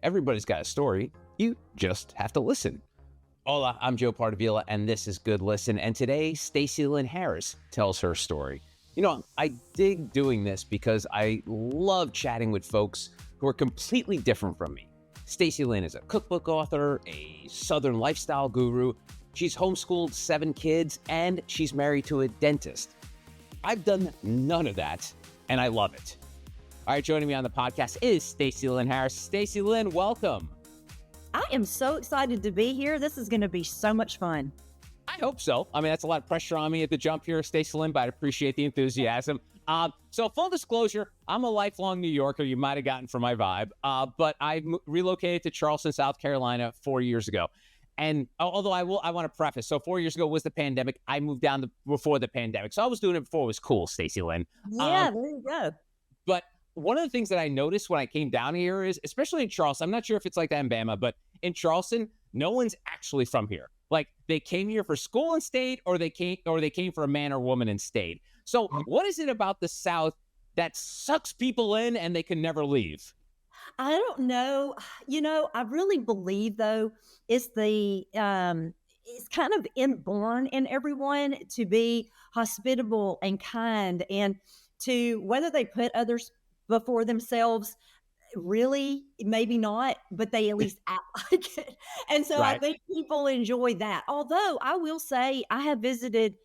Everybody's got a story. You just have to listen. Hola, I'm Joe Pardavila, and this is Good Listen. And today, Stacy Lyn Harris tells her story. I dig doing this because I love chatting with folks who are completely different from me. Stacy Lyn is a cookbook author, a Southern lifestyle guru. She's homeschooled 7 kids, and she's married to a dentist. I've done none of that, and I love it. All right, joining me on the podcast is Stacy Lyn Harris. Stacy Lyn, welcome. I am so excited to be here. This is going to be so much fun. I hope so. I mean, that's a lot of pressure on me at the jump here, Stacy Lyn, but I appreciate the enthusiasm. So full disclosure, I'm a lifelong New Yorker. You might have gotten from my vibe, but I relocated to Charleston, South Carolina 4 years ago. And although I want to preface, so 4 years ago was the pandemic. I moved down before the pandemic. So I was doing it before it was cool, Stacy Lyn. Yeah, there you go. But one of the things that I noticed when I came down here is, especially in Charleston, I'm not sure if it's like that in Bama, but in Charleston, no one's actually from here. Like, they came here for school and stayed, or they came for a man or woman and stayed. So what is it about the South that sucks people in and they can never leave? I don't know. I really believe though it's it's kind of inborn in everyone to be hospitable and kind, and to whether they put others before themselves, really maybe not, but they at least act like it. And so I Right. think people enjoy that. Although I will say I have visited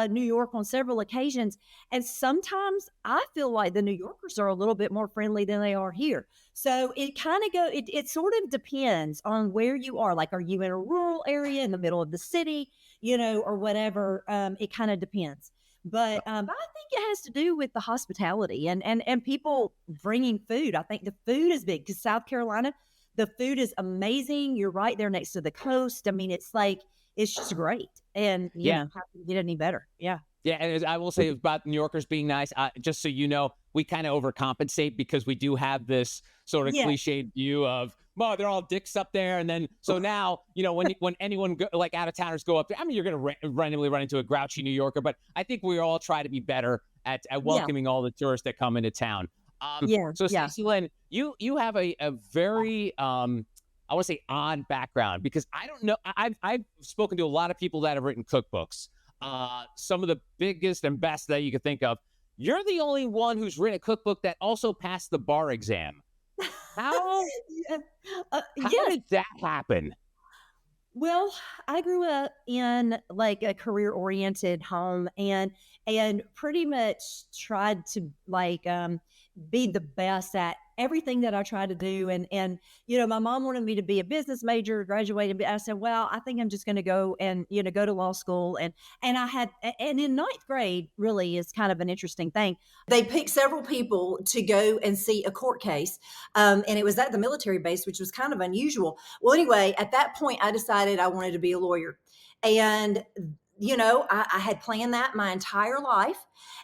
New York on several occasions, and sometimes I feel like the New Yorkers are a little bit more friendly than they are here. So it kind of it sort of depends on where you are. Like, are you in a rural area in the middle of the city, or whatever? It kind of depends. But I think it has to do with the hospitality and people bringing food. I think the food is big because South Carolina, the food is amazing. You're right there next to the coast. I mean, it's just great. And Yeah. how can you get any better? Yeah. Yeah, and I will say about New Yorkers being nice, just so you know, we kind of overcompensate because we do have this sort of Yeah. cliched view of, well, they're all dicks up there. And then, so now, when anyone like out of towners go up there, I mean, you're going to randomly run into a grouchy New Yorker, but I think we all try to be better at Yeah. welcoming all the tourists that come into town. Yeah. So Yeah. Stacey Lyn, you have a very, I want to say odd background, because I don't know. I've spoken to a lot of people that have written cookbooks. Some of the biggest and best that you could think of. You're the only one who's written a cookbook that also passed the bar exam. How Yeah. how Yes. did that happen? Well, I grew up in like a career-oriented home, and pretty much tried to be the best at everything that I tried to do. And my mom wanted me to be a business major, graduated. But I said, well, I think I'm just going to go and go to law school. And in ninth grade really is kind of an interesting thing. They picked several people to go and see a court case, and it was at the military base, which was kind of unusual. Well, anyway, at that point, I decided I wanted to be a lawyer. And I had planned that my entire life,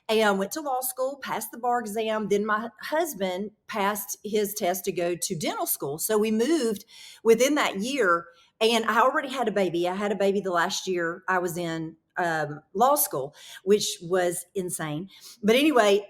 and went to law school, passed the bar exam. Then my husband passed his test to go to dental school. So we moved within that year, and I already had a baby. I had a baby the last year I was in law school, which was insane. But anyway,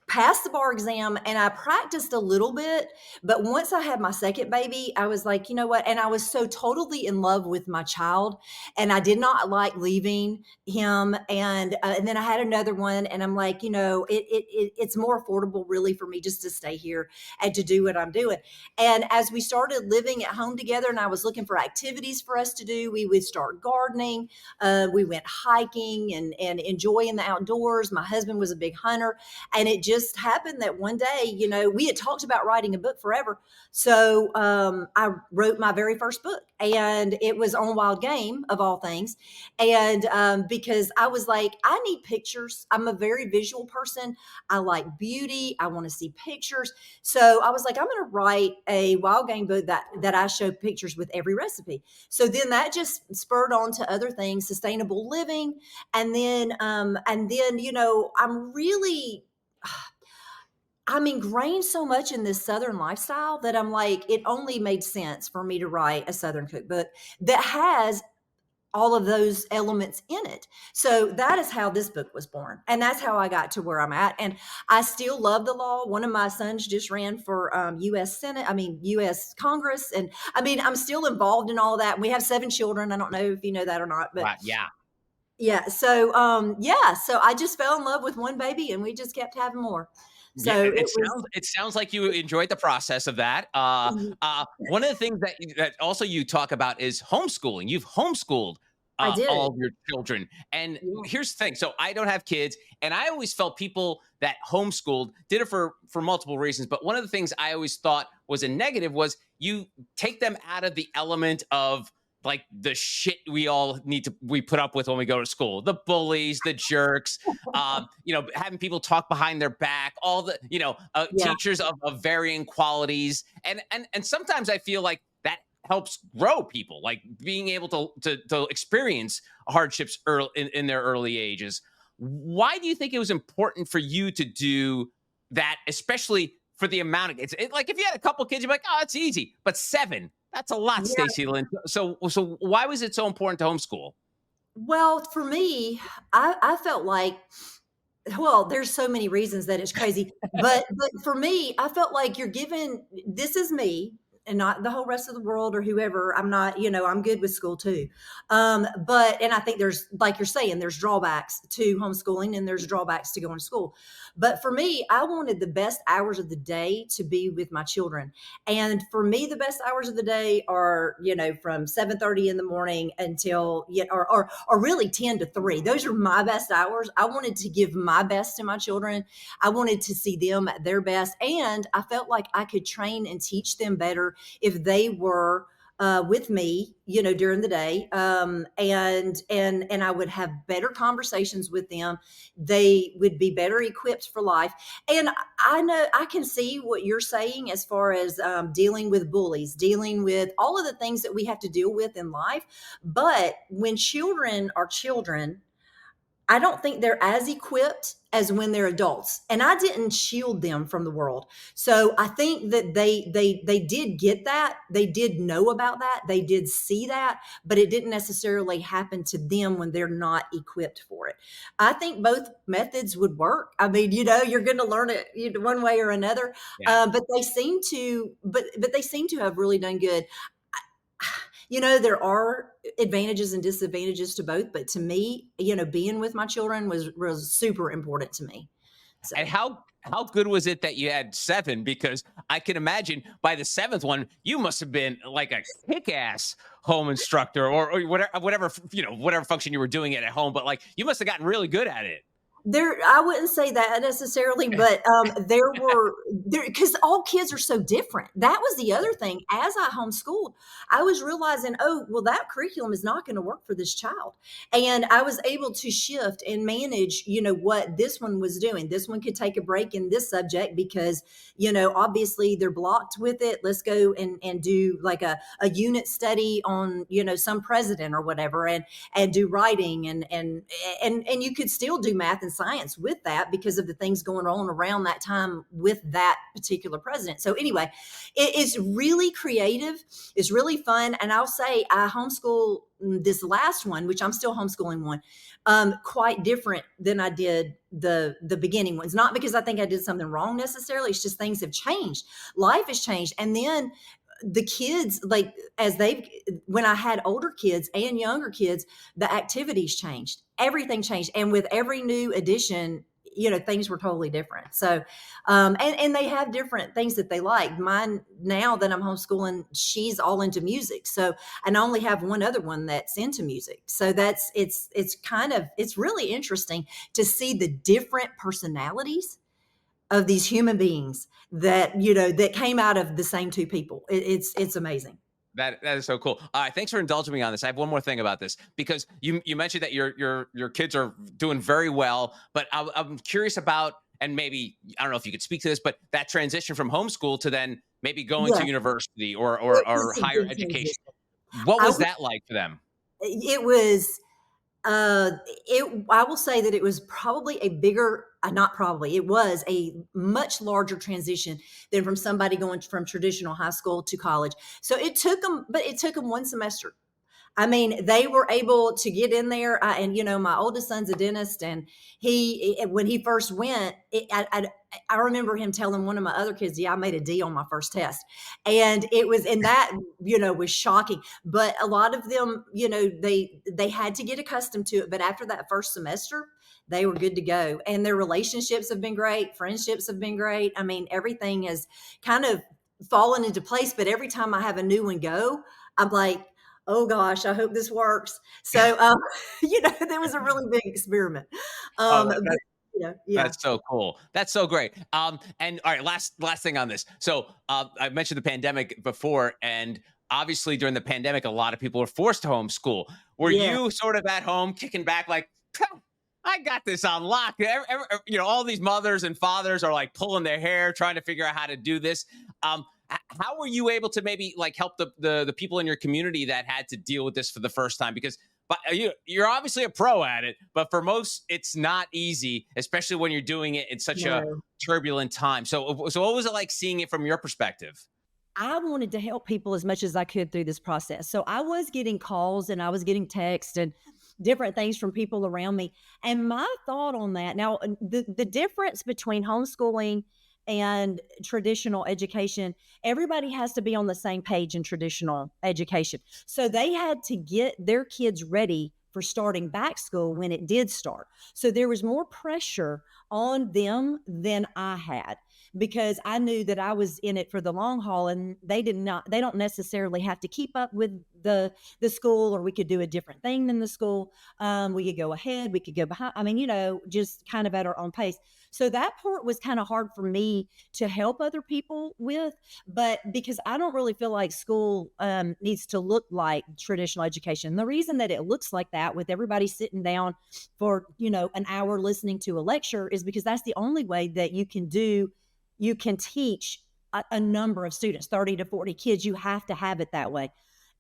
passed the bar exam, and I practiced a little bit. But once I had my second baby, I was like, you know what? And I was so totally in love with my child, and I did not like leaving him. And then I had another one, and I'm like, it's more affordable really for me just to stay here and to do what I'm doing. And as we started living at home together, and I was looking for activities for us to do, we would start gardening. We went hiking and enjoying the outdoors. My husband was a big hunter, and it just happened that one day, we had talked about writing a book forever. So I wrote my very first book, and it was on wild game of all things. And because I was like, I need pictures. I'm a very visual person. I like beauty. I want to see pictures. So I was like, I'm going to write a wild game book that I show pictures with every recipe. So then that just spurred on to other things, sustainable living. And then, I'm ingrained so much in this Southern lifestyle that I'm like, it only made sense for me to write a Southern cookbook that has all of those elements in it. So that is how this book was born. And that's how I got to where I'm at. And I still love the law. One of my sons just ran for US Senate, US Congress. And I mean, I'm still involved in all that. We have 7 children. I don't know if you know that or not, but Wow. Yeah. yeah. So I just fell in love with one baby and we just kept having more. Yeah, So it was, it sounds like you enjoyed the process of that. One of the things that also you talk about is homeschooling. You've homeschooled I did. all of your children, and Yeah. here's the thing. So I don't have kids, and I always felt people that homeschooled did it for multiple reasons. But one of the things I always thought was a negative was you take them out of the element of like the shit we put up with when we go to school, the bullies, the jerks, having people talk behind their back, all the, Yeah. teachers of varying qualities. And sometimes I feel like that helps grow people, like being able to experience hardships early in their early ages. Why do you think it was important for you to do that, especially for the amount of like if you had a couple kids, you'd be like, oh, it's easy, but 7, that's a lot, Yeah. Stacy Lyn. So why was it so important to homeschool? Well, for me, I felt like, well, there's so many reasons that it's crazy, but for me, I felt like you're given, this is me and not the whole rest of the world or whoever. I'm not, I'm good with school too. But and I think there's, like you're saying, there's drawbacks to homeschooling and there's drawbacks to going to school. But for me, I wanted the best hours of the day to be with my children. And for me, the best hours of the day are, from 7:30 in the morning until or really 10 to 3. Those are my best hours. I wanted to give my best to my children. I wanted to see them at their best. And I felt like I could train and teach them better if they were with me, during the day, and I would have better conversations with them. They would be better equipped for life. And I know I can see what you're saying as far as dealing with bullies, dealing with all of the things that we have to deal with in life. But when children are children, I don't think they're as equipped as when they're adults. And I didn't shield them from the world. So I think that they did get that. They did know about that. They did see that, but it didn't necessarily happen to them when they're not equipped for it. I think both methods would work. I mean, you're going to learn it one way or another. Yeah. But they seem to have really done good. There are advantages and disadvantages to both, but to me, being with my children was super important to me. So And how good was it that you had 7? Because I can imagine by the 7th one, you must have been like a kick-ass home instructor or whatever function you were doing it at home. But like you must have gotten really good at it. I wouldn't say that necessarily, but because all kids are so different. That was the other thing. As I homeschooled, I was realizing, oh, well, that curriculum is not going to work for this child. And I was able to shift and manage, what this one was doing. This one could take a break in this subject because, obviously they're blocked with it. Let's go and do like a unit study on, some president or whatever, and do writing and you could still do math and science with that because of the things going on around that time with that particular president. So anyway, it's really creative. It's really fun. And I'll say I homeschool this last one, which I'm still homeschooling one, quite different than I did the beginning ones. Not because I think I did something wrong necessarily. It's just things have changed. Life has changed. And then the kids, like when I had older kids and younger kids, the activities changed, everything changed. And with every new addition, things were totally different. So, and they have different things that they like. Mine now that I'm homeschooling, she's all into music. So, and I only have one other one that's into music. So it's really interesting to see the different personalities of these human beings that came out of the same 2 people. It's amazing. That is so cool. All right, thanks for indulging me on this. I have one more thing about this because you mentioned that your kids are doing very well, but I'm curious about, and maybe I don't know if you could speak to this, but that transition from homeschool to then maybe going Yeah, to university or it was a higher big education. transition. What I was would that like for them? it was I will say that it was probably a bigger, not probably, it was a much larger transition than from somebody going from traditional high school to college. So it took them 1 semester. I mean, they were able to get in there. And, my oldest son's a dentist, and when he first went, I remember him telling one of my other kids, yeah, I made a D on my first test. And that, was shocking. But a lot of them, they had to get accustomed to it. But after that first semester, they were good to go. And their relationships have been great. Friendships have been great. I mean, everything has kind of fallen into place. But every time I have a new one go, I'm like, oh gosh, I hope this works. So, there was a really big experiment. Oh, But, yeah. that's so cool. That's so great. And all right, last thing on this. So I mentioned the pandemic before, and obviously during the pandemic, a lot of people were forced to homeschool. Were Yeah. you sort of at home kicking back like, I got this on lock? All these mothers and fathers are like pulling their hair, trying to figure out how to do this. How were you able to maybe like help the people in your community that had to deal with this for the first time? Because you're obviously a pro at it, but for most, it's not easy, especially when you're doing it in such a turbulent time. So what was it like seeing it from your perspective? I wanted to help people as much as I could through this process. So I was getting calls and I was getting texts and different things from people around me. And my thought on that, now the difference between homeschooling and traditional education, everybody has to be on the same page in traditional education. So they had to get their kids ready for starting back school when it did start. So there was more pressure on them than I had, because I knew that I was in it for the long haul, and they don't necessarily have to keep up with the school, or we could do a different thing than the school. We could go ahead, we could go behind. I mean, just kind of at our own pace. So that part was kind of hard for me to help other people with, but because I don't really feel like school needs to look like traditional education. The reason that it looks like that, with everybody sitting down for, an hour listening to a lecture, is because that's the only way that you can teach a number of students, 30 to 40 kids. You have to have it that way.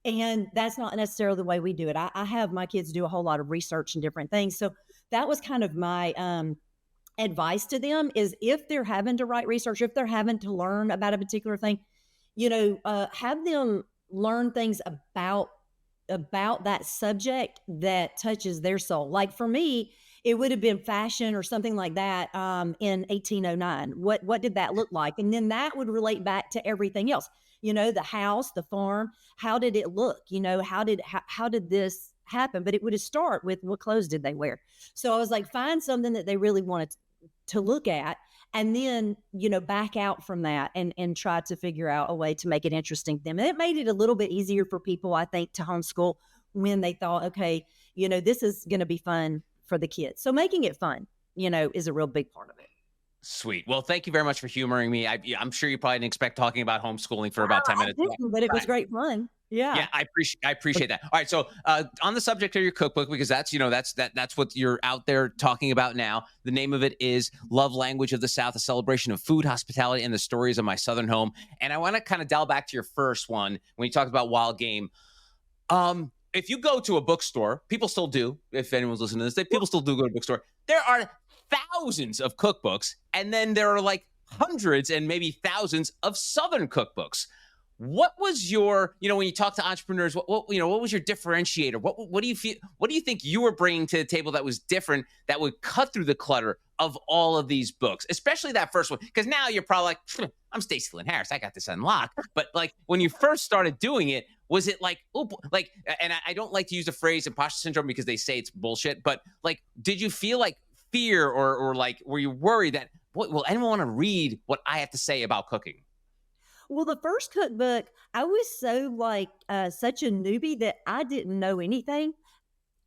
And that's not necessarily the way we do it. I have my kids do a whole lot of research and different things. So that was kind of my advice to them, is if they're having to write research, if they're having to learn about a particular thing, have them learn things about that subject that touches their soul. Like for me, it would have been fashion or something like that in 1809. What did that look like? And then that would relate back to everything else. The house, the farm, how did it look? How did this happen? But it would start with, what clothes did they wear? So I was like, find something that they really wanted to look at, and then, back out from that and try to figure out a way to make it interesting to them. And it made it a little bit easier for people, I think, to homeschool when they thought, okay, this is going to be fun for the kids. So making it fun, is a real big part of it. Sweet. Well, thank you very much for humoring me. I'm sure you probably didn't expect talking about homeschooling for about 10 minutes. I didn't, but it was great fun. Yeah. Yeah, I appreciate that. All right, so on the subject of your cookbook, because that's what you're out there talking about now. The name of it is Love Language of the South: A Celebration of Food, Hospitality, and the Stories of My Southern Home. And I want to kind of dial back to your first one when you talked about wild game. If you go to a bookstore, people still do. If anyone's listening to this, people still do go to a bookstore. There are thousands of cookbooks, and then there are like hundreds and maybe thousands of Southern cookbooks. What was your, when you talk to entrepreneurs, what was your differentiator? What do you feel? What do you think you were bringing to the table that was different, that would cut through the clutter of all of these books, especially that first one? Because now you're probably like, I'm Stacy Lyn Harris, I got this unlocked. But like when you first started doing it, was it like, and I don't like to use the phrase imposter syndrome because they say it's bullshit, but like, did you feel like fear or like, were you worried that, will anyone want to read what I have to say about cooking? Well, the first cookbook, I was so such a newbie that I didn't know anything.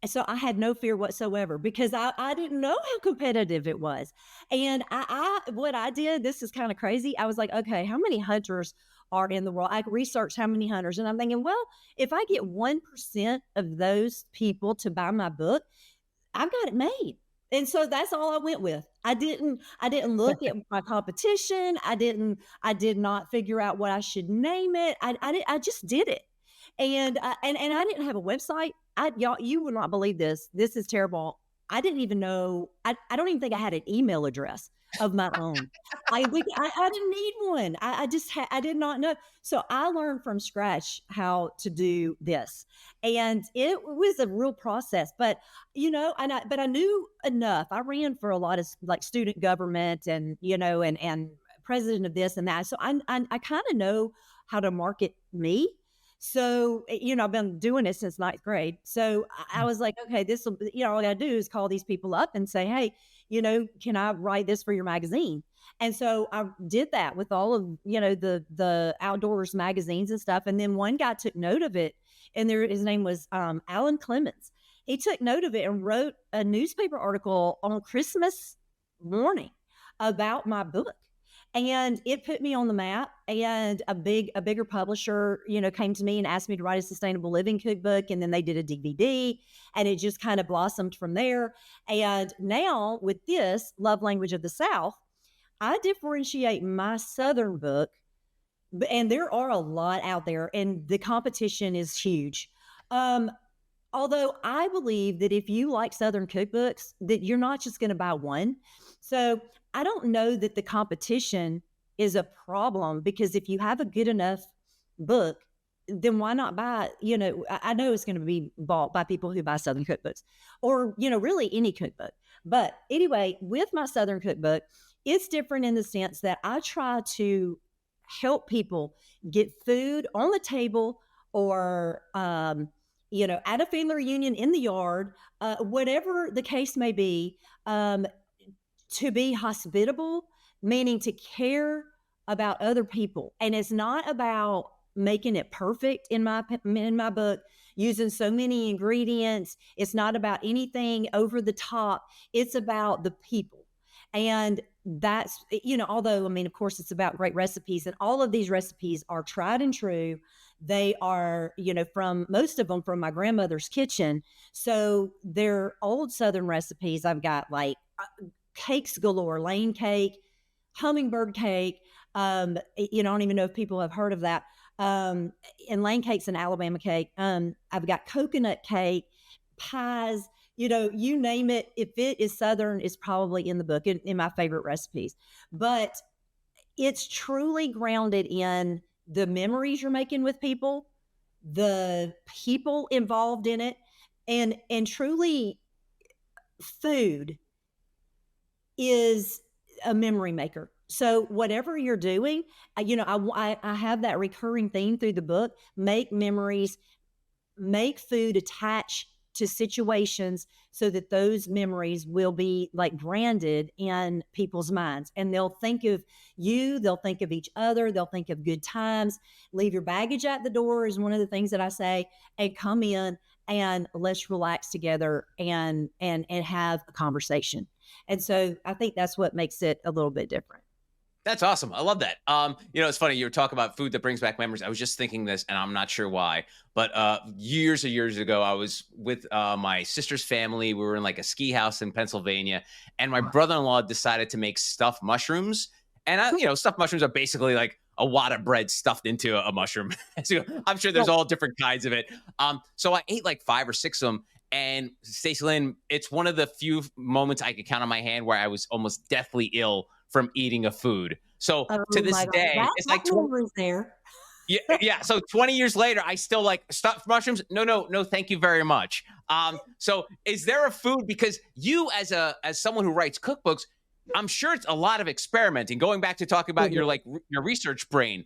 So I had no fear whatsoever, because I didn't know how competitive it was. And what I did, this is kind of crazy. I was like, okay, how many hunters are in the world? I researched how many hunters. And I'm thinking, well, if I get 1% of those people to buy my book, I've got it made. And so that's all I went with. I didn't look at my competition. I did not figure out what I should name it. I just did it. And I didn't have a website. Y'all, you would not believe this. This is terrible. I didn't even know, I don't even think I had an email address of my own. I didn't need one. I just I did not know. So I learned from scratch how to do this, and it was a real process. But but I knew enough. I ran for a lot of like student government, and and president of this and that. So I kind of know how to market me. So, I've been doing it since ninth grade. So I was like, okay, this will, all I got to do is call these people up and say, hey, can I write this for your magazine? And so I did that with all of, the outdoors magazines and stuff. And then one guy took note of it, and his name was Alan Clemens. He took note of it and wrote a newspaper article on Christmas morning about my book. And it put me on the map. And a bigger publisher, came to me and asked me to write a sustainable living cookbook. And then they did a DVD, and it just kind of blossomed from there. And now with this Love Language of the South, I differentiate my Southern book, and there are a lot out there, and the competition is huge. Although I believe that if you like Southern cookbooks, that you're not just going to buy one. So I don't know that the competition is a problem, because if you have a good enough book, then why not buy, I know it's going to be bought by people who buy Southern cookbooks, or, really any cookbook. But anyway, with my Southern cookbook, it's different in the sense that I try to help people get food on the table, or, at a family reunion in the yard, whatever the case may be, to be hospitable, meaning to care about other people. And it's not about making it perfect in my book, using so many ingredients. It's not about anything over the top. It's about the people. And that's, although, I mean, of course, it's about great recipes, and all of these recipes are tried and true. They are, from most of them from my grandmother's kitchen. So they're old Southern recipes. I've got like cakes galore, Lane cake, hummingbird cake. I don't even know if people have heard of that. And Lane cake's an Alabama cake. I've got coconut cake, pies, you name it. If it is Southern, it's probably in the book, in my favorite recipes. But it's truly grounded in the memories you're making with people, the people involved in it, and truly food is a memory maker. So whatever you're doing, I have that recurring theme through the book: make memories, make food attach to situations, so that those memories will be like branded in people's minds, and they'll think of you, they'll think of each other, they'll think of good times. Leave your baggage at the door is one of the things that I say, and come in and let's relax together and have a conversation. And so I think that's what makes it a little bit different. That's awesome. I love that. It's funny. You were talking about food that brings back memories. I was just thinking this, and I'm not sure why, but years and years ago, I was with my sister's family. We were in like a ski house in Pennsylvania, and my brother-in-law decided to make stuffed mushrooms. And stuffed mushrooms are basically like a wad of bread stuffed into a mushroom. So I'm sure there's all different kinds of it. So I ate like 5 or 6 of them. And Stacy Lyn, it's one of the few moments I could count on my hand where I was almost deathly ill from eating a food. So to this day, it's like there. Yeah. So 20 years later, I still like stuffed mushrooms. No, thank you very much. So is there a food, because you as someone who writes cookbooks, I'm sure it's a lot of experimenting. Going back to talking about your research brain,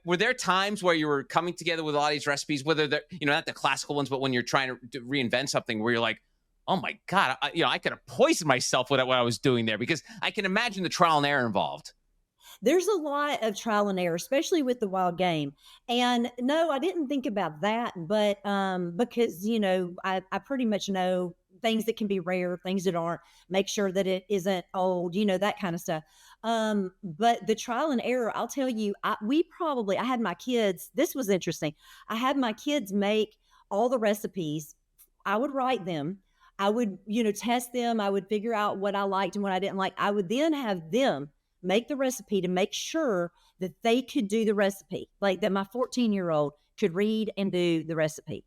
were there times where you were coming together with a lot of these recipes, whether they're not the classical ones, but when you're trying to reinvent something, where you're like, oh my God, I could have poisoned myself with what I was doing there, because I can imagine the trial and error involved. There's a lot of trial and error, especially with the wild game. And no, I didn't think about that, but because I pretty much know things that can be rare, things that aren't, make sure that it isn't old, that kind of stuff. But the trial and error, I'll tell you, I had my kids, this was interesting. I had my kids make all the recipes. I would write them. I would, test them. I would figure out what I liked and what I didn't like. I would then have them make the recipe to make sure that they could do the recipe, like that my 14-year-old could read and do the recipe.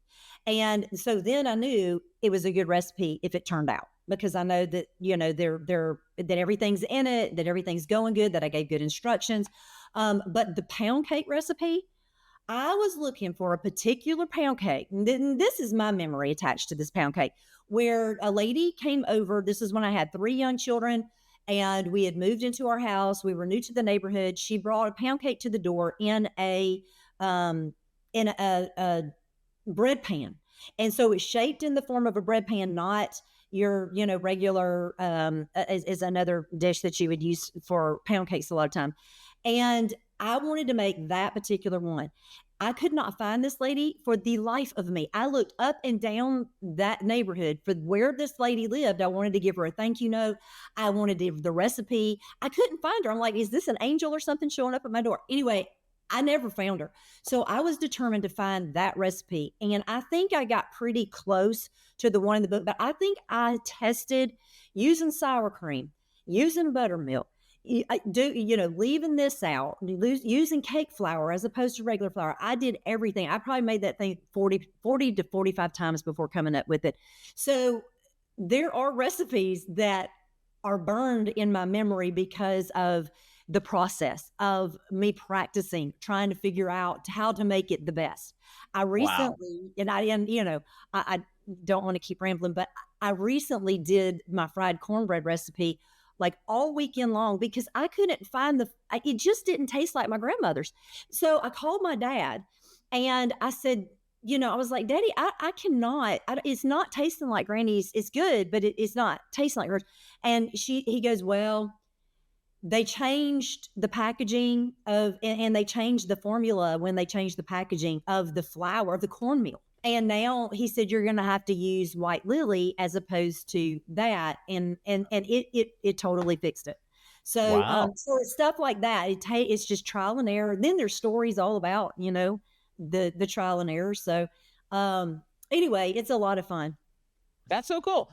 And so then I knew it was a good recipe if it turned out, because I know that, that everything's in it, that everything's going good, that I gave good instructions. But the pound cake recipe, I was looking for a particular pound cake. And this is my memory attached to this pound cake, where a lady came over. This is when I had 3 young children and we had moved into our house. We were new to the neighborhood. She brought a pound cake to the door in um, a bread pan. And so it's shaped in the form of a bread pan, not your, regular, is another dish that you would use for pound cakes a lot of time. And I wanted to make that particular one. I could not find this lady for the life of me. I looked up and down that neighborhood for where this lady lived. I wanted to give her a thank you note. I wanted to give the recipe. I couldn't find her. I'm like, is this an angel or something showing up at my door? Anyway, I never found her. So I was determined to find that recipe. And I think I got pretty close to the one in the book, but I think I tested using sour cream, using buttermilk, leaving this out, using cake flour as opposed to regular flour. I did everything. I probably made that thing 40 to 45 times before coming up with it. So there are recipes that are burned in my memory because of the process of me practicing, trying to figure out how to make it the best. I recently, I don't want to keep rambling, but I recently did my fried cornbread recipe like all weekend long because I couldn't find it just didn't taste like my grandmother's. So I called my dad and I said, I was like, Daddy, I cannot, it's not tasting like Granny's. It's good, but it's not tasting like hers. And he goes, well, they changed the packaging and they changed the formula when they changed the packaging of the flour, of the cornmeal. And now he said, you're going to have to use White Lily as opposed to that. And it totally fixed it. So, Wow. so it's stuff like that. It's just trial and error. Then there's stories all about, the trial and error. So, anyway, it's a lot of fun. That's so cool.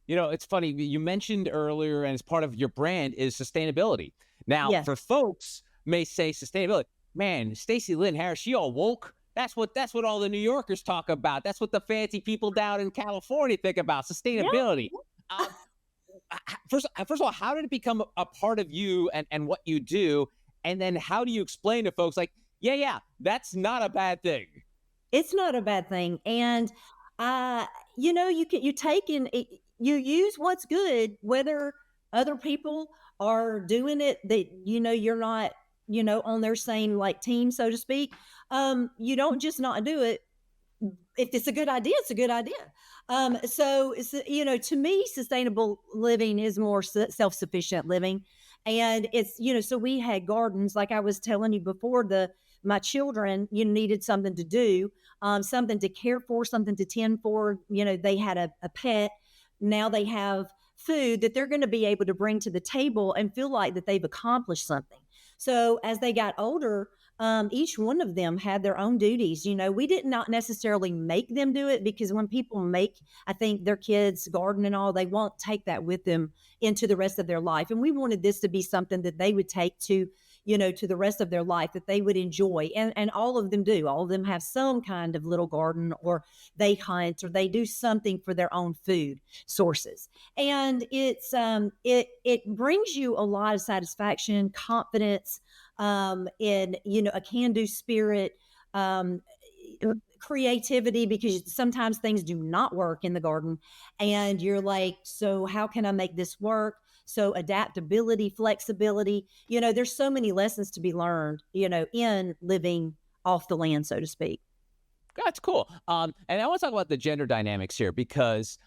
It's funny. You mentioned earlier, and as part of your brand is sustainability. Now, Yeah. for folks may say sustainability, man, Stacy Lyn Harris, she all woke. That's what all the New Yorkers talk about. That's what the fancy people down in California think about, sustainability. Yeah. First of all, how did it become a part of you and what you do? And then how do you explain to folks like, yeah, that's not a bad thing? It's not a bad thing. And, you use what's good, whether other people are doing it that, you're not, on their same like team, so to speak. You don't just not do it. If it's a good idea, it's a good idea. So it's, to me, sustainable living is more self-sufficient living. And it's, so we had gardens, like I was telling you before, my children, needed something to do, something to care for, something to tend for. They had a pet. Now they have food that they're going to be able to bring to the table and feel like that they've accomplished something. So as they got older, each one of them had their own duties. We did not necessarily make them do it, because when people make, I think, their kids garden and all, they won't take that with them into the rest of their life. And we wanted this to be something that they would take to the rest of their life, that they would enjoy. And all of them do. All of them have some kind of little garden, or they hunt, or they do something for their own food sources. And it's it brings you a lot of satisfaction, confidence, in a can-do spirit, creativity, because sometimes things do not work in the garden, and you're like, so how can I make this work? So adaptability, flexibility, there's so many lessons to be learned, in living off the land, so to speak. That's cool. And I want to talk about the gender dynamics here, because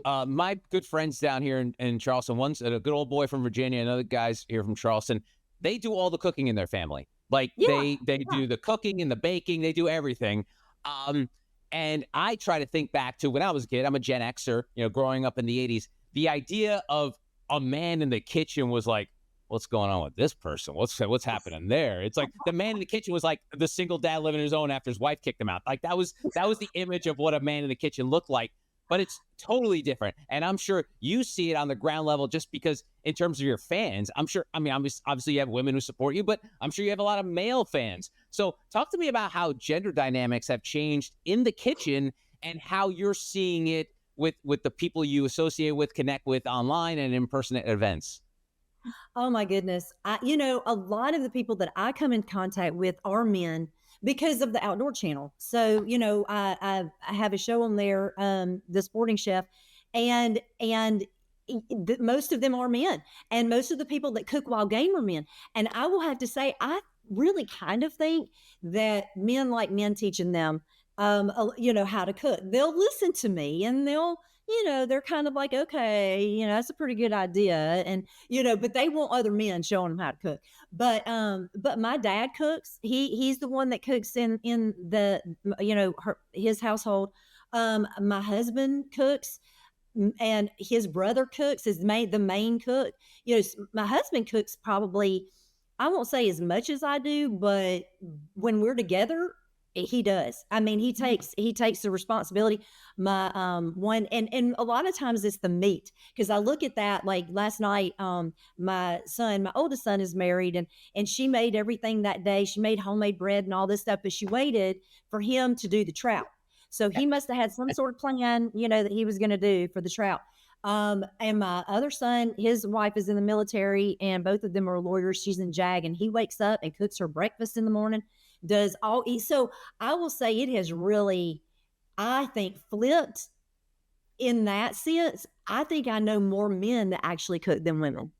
my good friends down here in Charleston, one's a good old boy from Virginia, another guy's here from Charleston. They do all the cooking in their family. Like they do the cooking and the baking, they do everything. And I try to think back to when I was a kid. I'm a Gen Xer, growing up in the 80s. The idea of a man in the kitchen was like, what's going on with this person? What's happening there? It's like the man in the kitchen was like the single dad living on his own after his wife kicked him out. Like that was the image of what a man in the kitchen looked like. but it's totally different. And I'm sure you see it on the ground level just because in terms of your fans, I'm sure, I mean, obviously you have women who support you, but I'm sure you have a lot of male fans. So talk to me about how gender dynamics have changed in the kitchen and how you're seeing it with the people you associate with, connect with online and in person at events. Oh my goodness. A lot of the people that I come in contact with are men because of the outdoor channel. So, I have a show on there, The Sporting Chef, and most of them are men, and most of the people that cook wild game are men. And I will have to say, I really kind of think that men like men teaching them, how to cook. They'll listen to me and they're kind of like, okay, that's a pretty good idea. And, but they want other men showing them how to cook. But my dad cooks. He's the one that cooks in the, his household. My husband cooks, and his brother cooks, is the main cook. My husband cooks probably, I won't say as much as I do, but when we're together, he does. I mean, he takes the responsibility. My one, and a lot of times it's the meat, because I look at that, like last night, my oldest son is married, and she made everything that day. She made homemade bread and all this stuff, but she waited for him to do the trout. So he must have had some sort of plan, that he was going to do for the trout. And my other son, his wife is in the military, and both of them are lawyers. She's in JAG, and he wakes up and cooks her breakfast in the morning, does all eat. So I will say it has really, I think, flipped in that sense. I think I know more men that actually cook than women.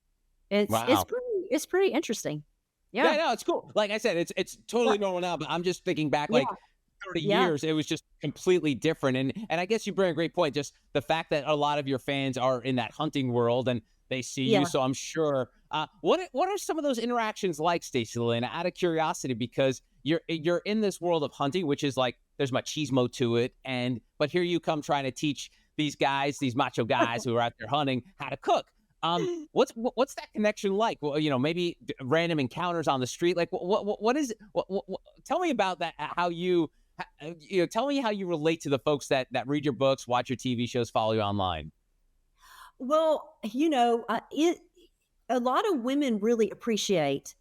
Wow. It's pretty interesting. Yeah, Yeah. no, it's cool. Like I said, it's totally Yeah. normal now, but I'm just thinking back Yeah. like 30 Yeah. years, it was just completely different. And I guess you bring a great point, just the fact that a lot of your fans are in that hunting world and they see you. Yeah. So I'm sure what are some of those interactions like, Stacy Lyn, out of curiosity, because you're in this world of hunting, which is like there's machismo to it, but here you come trying to teach these guys, these macho guys who are out there hunting, how to cook. What's that connection like? Well, maybe random encounters on the street. Like, what is it? Tell me about that. Tell me how you relate to the folks that read your books, watch your TV shows, follow you online. Well, a lot of women really appreciate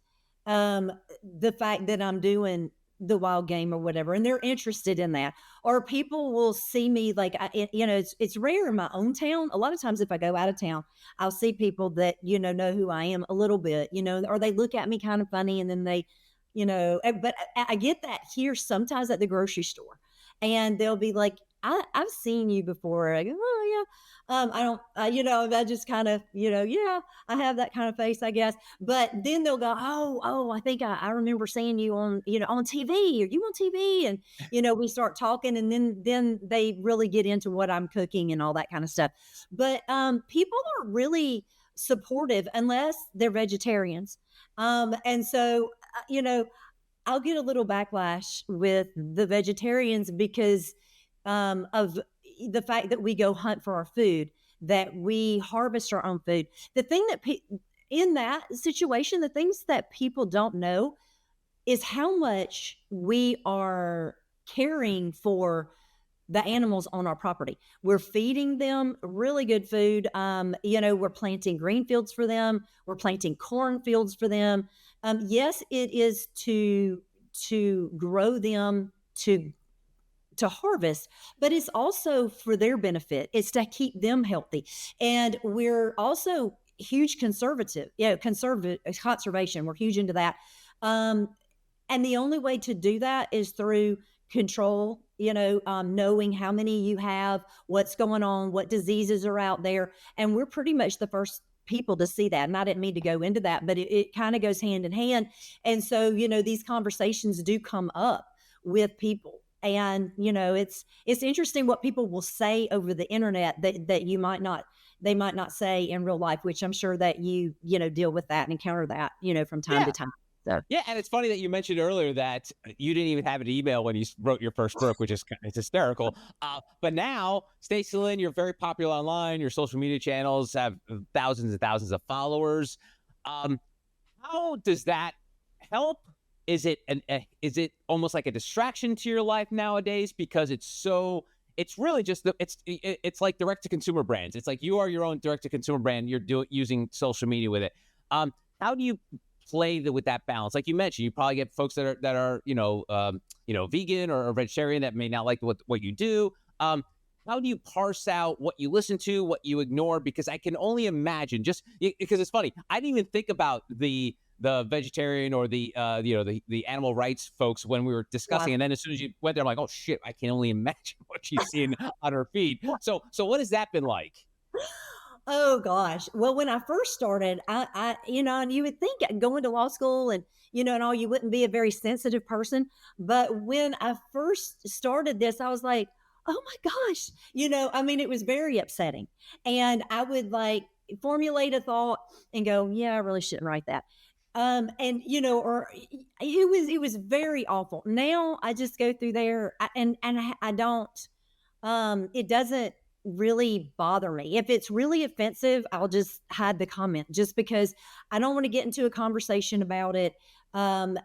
um, the fact that I'm doing the wild game or whatever, and they're interested in that. Or people will see me like, it's rare in my own town. A lot of times, if I go out of town, I'll see people that know who I am a little bit, or they look at me kind of funny, and then but I get that here sometimes at the grocery store, and they'll be like, I've seen you before. I go, oh yeah. I don't, I just kind of, yeah, I have that kind of face, I guess. But then they'll go, oh, I think I remember seeing you on, on TV. Are you on TV? And, we start talking, and then they really get into what I'm cooking and all that kind of stuff. But people are really supportive unless they're vegetarians. And so, I'll get a little backlash with the vegetarians because of the fact that we go hunt for our food, that we harvest our own food. The thing that in that situation, the things that people don't know is how much we are caring for the animals on our property. We're feeding them really good food. We're planting green fields for them. We're planting corn fields for them. Yes, it is to grow them to harvest, but it's also for their benefit. It's to keep them healthy. And we're also huge conservation. We're huge into that. And the only way to do that is through control, knowing how many you have, what's going on, what diseases are out there. And we're pretty much the first people to see that. And I didn't mean to go into that, but it kind of goes hand in hand. And so, these conversations do come up with people. And it's interesting what people will say over the internet that they might not say in real life, which I'm sure that you deal with that and encounter that from time to time. So Yeah, and it's funny that you mentioned earlier that you didn't even have an email when you wrote your first book, which is it's hysterical. But now, Stacy Lyn, you're very popular online. Your social media channels have thousands and thousands of followers. How does that help? Is it almost like a distraction to your life nowadays because it's so it's really just it's like direct to consumer brands. It's like you are your own direct to consumer brand. You're using social media with it. How do you play with that balance? Like you mentioned, you probably get folks that are vegan or vegetarian that may not like what you do. How do you parse out what you listen to, what you ignore? Because I can only imagine, just because it's funny, I didn't even think about the vegetarian or the animal rights folks when we were discussing, and then as soon as you went there, I'm like, oh shit, I can only imagine what she's seeing on her feed. So what has that been like? Oh gosh. Well, when I first started, and you would think going to law school and, and all, you wouldn't be a very sensitive person. But when I first started this, I was like, oh my gosh, I mean, it was very upsetting. And I would like formulate a thought and go, yeah, I really shouldn't write that. Or it was very awful. Now I just go through there and I don't, it doesn't really bother me. If it's really offensive, I'll just hide the comment just because I don't want to get into a conversation about it. I'm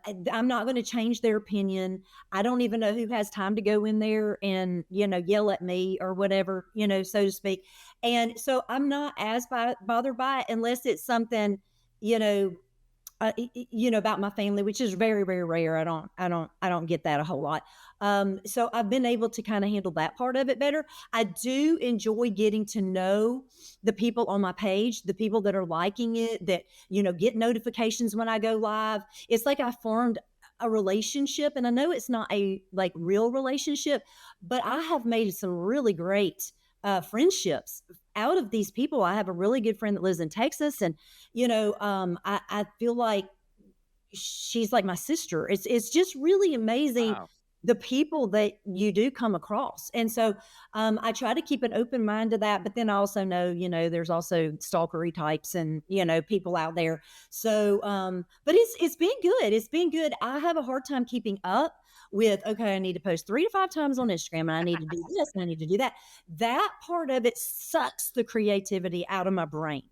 not going to change their opinion. I don't even know who has time to go in there and, yell at me or whatever, so to speak. And so I'm not as bothered by it unless it's something, about my family, which is very, very rare. I don't get that a whole lot. So I've been able to kind of handle that part of it better. I do enjoy getting to know the people on my page, the people that are liking it, that, get notifications when I go live. It's like I formed a relationship, and I know it's not a like real relationship, but I have made some really great friendships out of these people. I have a really good friend that lives in Texas, and I feel like she's like my sister. It's just really amazing. Wow. The people that you do come across. And so I try to keep an open mind to that, but then I also know, there's also stalkery types and, people out there. So, but it's been good. It's been good. I have a hard time keeping up with, okay, I need to post 3 to 5 times on Instagram and I need to do this and I need to do that. That part of it sucks the creativity out of my brain.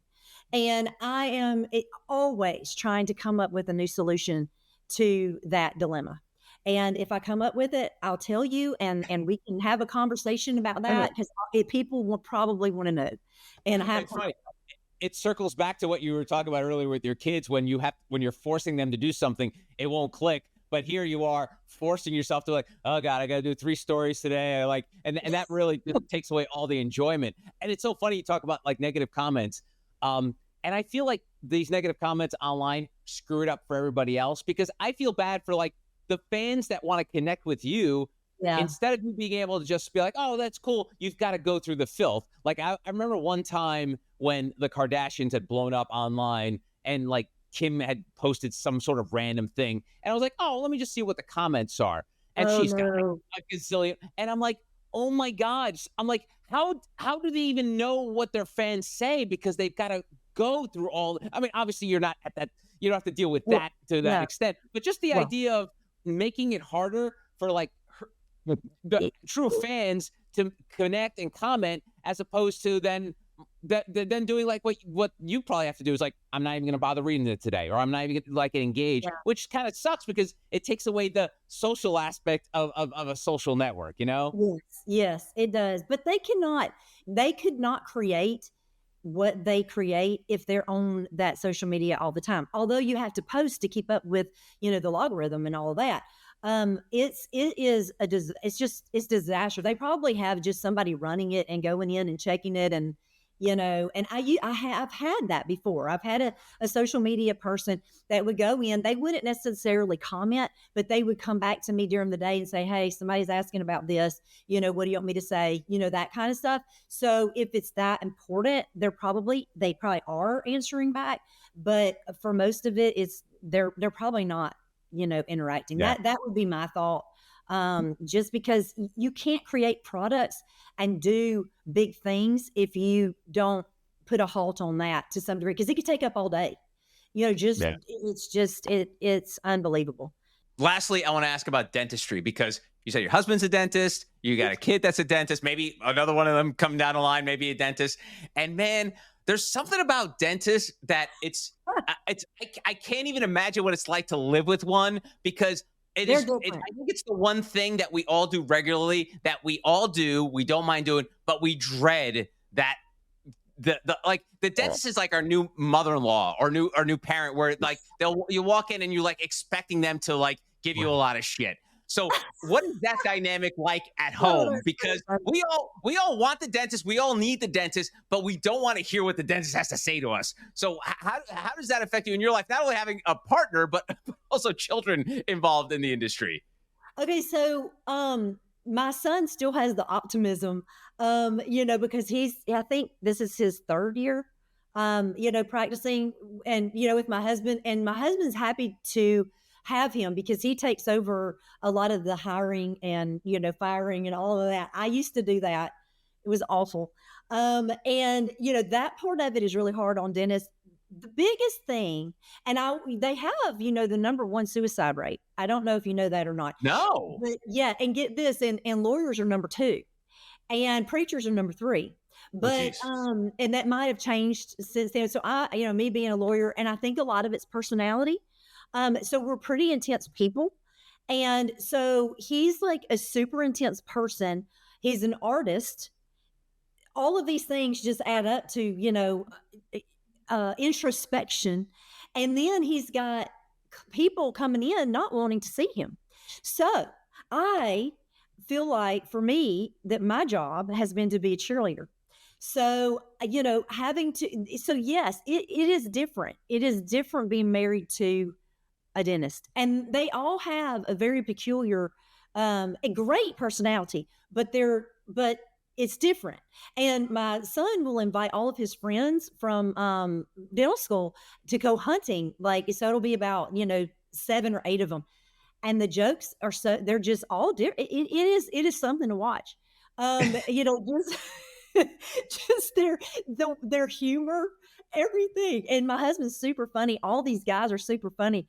And I am always trying to come up with a new solution to that dilemma. And if I come up with it, I'll tell you, and we can have a conversation about that, because people will probably want to know. And it circles back to what you were talking about earlier with your kids. When you're forcing them to do something, it won't click. But here you are forcing yourself to, like, oh God, I got to do 3 stories today. And that really just takes away all the enjoyment. And it's so funny you talk about like negative comments. And I feel like these negative comments online screw it up for everybody else, because I feel bad for like the fans that want to connect with you. Yeah. Instead of you being able to just be like, oh, that's cool, you've got to go through the filth. Like I remember one time when the Kardashians had blown up online and like Kim had posted some sort of random thing. And I was like, oh, let me just see what the comments are. And she's got like a gazillion. And I'm like, oh my God. I'm like, how do they even know what their fans say? Because they've got to go through all. I mean, obviously you're not at that. You don't have to deal with that to that extent. But just the idea of making it harder for like the true fans to connect and comment, as opposed to then doing like what you probably have to do is like, I'm not even going to bother reading it today, or I'm not even going to like get engaged, which kind of sucks because it takes away the social aspect of a social network, Yes, it does. But they could not create what they create if they're on that social media all the time. Although you have to post to keep up with, the logarithm and all of that. It's disaster. They probably have just somebody running it and going in and checking it, and and I've had that before. I've had a social media person that would go in, they wouldn't necessarily comment, but they would come back to me during the day and say, hey, somebody's asking about this, what do you want me to say? That kind of stuff. So if it's that important, they probably are answering back, but for most of it, they're probably not, interacting. Yeah. That would be my thought. Just because you can't create products and do big things if you don't put a halt on that to some degree, because it could take up all day. It's unbelievable. Lastly, I want to ask about dentistry, because you said your husband's a dentist, you got a kid that's a dentist, maybe another one of them come down the line, maybe a dentist. And man, there's something about dentists that I can't even imagine what it's like to live with one, because It They're is. different. I think it's the one thing that we all do regularly that we all do. We don't mind doing, but we dread that the like the dentist is like our new mother-in-law or new parent, where like you walk in and you're like expecting them to like give you a lot of shit. So what is that dynamic like at Oh, home? that's so Because funny. we all want the dentist, we all need the dentist, but we don't want to hear what the dentist has to say to us. So how does that affect you in your life? Not only having a partner, but also children involved in the industry. Okay, so my son still has the optimism, because I think this is his third year, practicing and with my husband, and my husband's happy to have him because he takes over a lot of the hiring and firing and all of that. I used to do that. It was awful. And that part of it is really hard on dentists. The biggest thing, and they have, the number one suicide rate. I don't know if you know that or not. No. But yeah, and get this, and lawyers are number two, and preachers are number three. Oh, But geez. and that might have changed since then. So me being a lawyer, and I think a lot of it's personality. So we're pretty intense people. And so he's like a super intense person. He's an artist. All of these things just add up to, introspection. And then he's got people coming in not wanting to see him. So I feel like for me that my job has been to be a cheerleader. So, so yes, it is different. It is different being married to a dentist. And they all have a very peculiar, a great personality, but it's different. And my son will invite all of his friends from dental school to go hunting. Like, so it'll be about, 7 or 8 of them. And the jokes are they're just all different. It is something to watch. Just, just their humor, everything. And my husband's super funny. All these guys are super funny,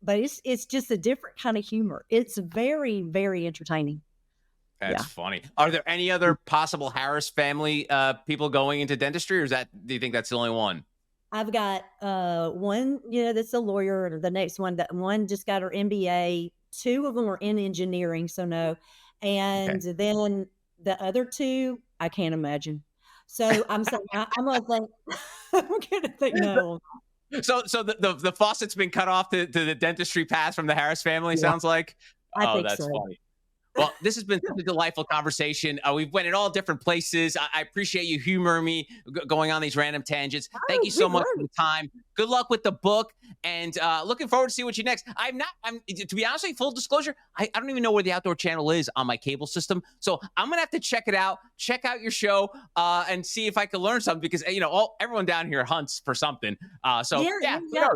but it's just a different kind of humor. It's very, very entertaining. That's Yeah. funny. Are there any other possible Harris family people going into dentistry, or do you think that's the only one? I've got one, that's a lawyer, or the next one, that one just got her MBA. 2 of them are in engineering, so no. Okay. And then the other 2, I can't imagine. So I'm saying I'm gonna think I'm gonna think no. So the faucet's been cut off to the dentistry path from the Harris family, Yeah, sounds like. I Oh, think that's so. funny. Well, this has been such a delightful conversation. We've went in all different places. I appreciate you humoring me, going on these random tangents. Thank Oh, you so good much work. for the time. Good luck with the book, and looking forward to see what you next. I'm to be honest with you, full disclosure, I don't even know where the Outdoor Channel is on my cable system, so I'm gonna have to check it out, check out your show, and see if I can learn something, because everyone down here hunts for something. So Yeah, yeah, yeah, yeah.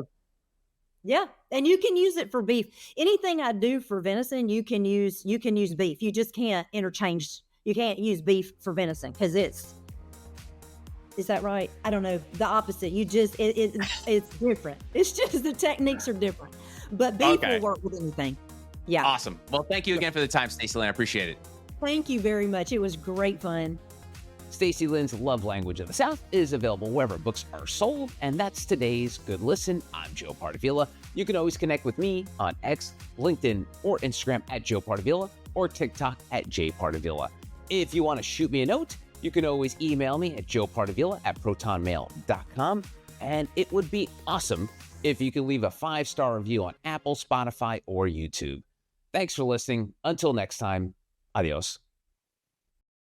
Yeah, and you can use it for beef. Anything I do for venison, you can use beef. You just can't interchange. You can't use beef for venison because is that right? I don't know. The opposite. You just it's different. It's just the techniques are different. But beef Okay. will work with anything. Yeah. Awesome. Well, thank you again for the time, Stacy Lyn. I appreciate it. Thank you very much. It was great fun. Stacy Lyn's Love Language of the South is available wherever books are sold, and that's today's Good Listen. I'm Joe Pardavila. You can always connect with me on X, LinkedIn, or Instagram at Joe Pardavila, or TikTok at jpardavila. If you want to shoot me a note, you can always email me at joepardavila@protonmail.com, and it would be awesome if you could leave a 5-star review on Apple, Spotify, or YouTube. Thanks for listening. Until next time, adios.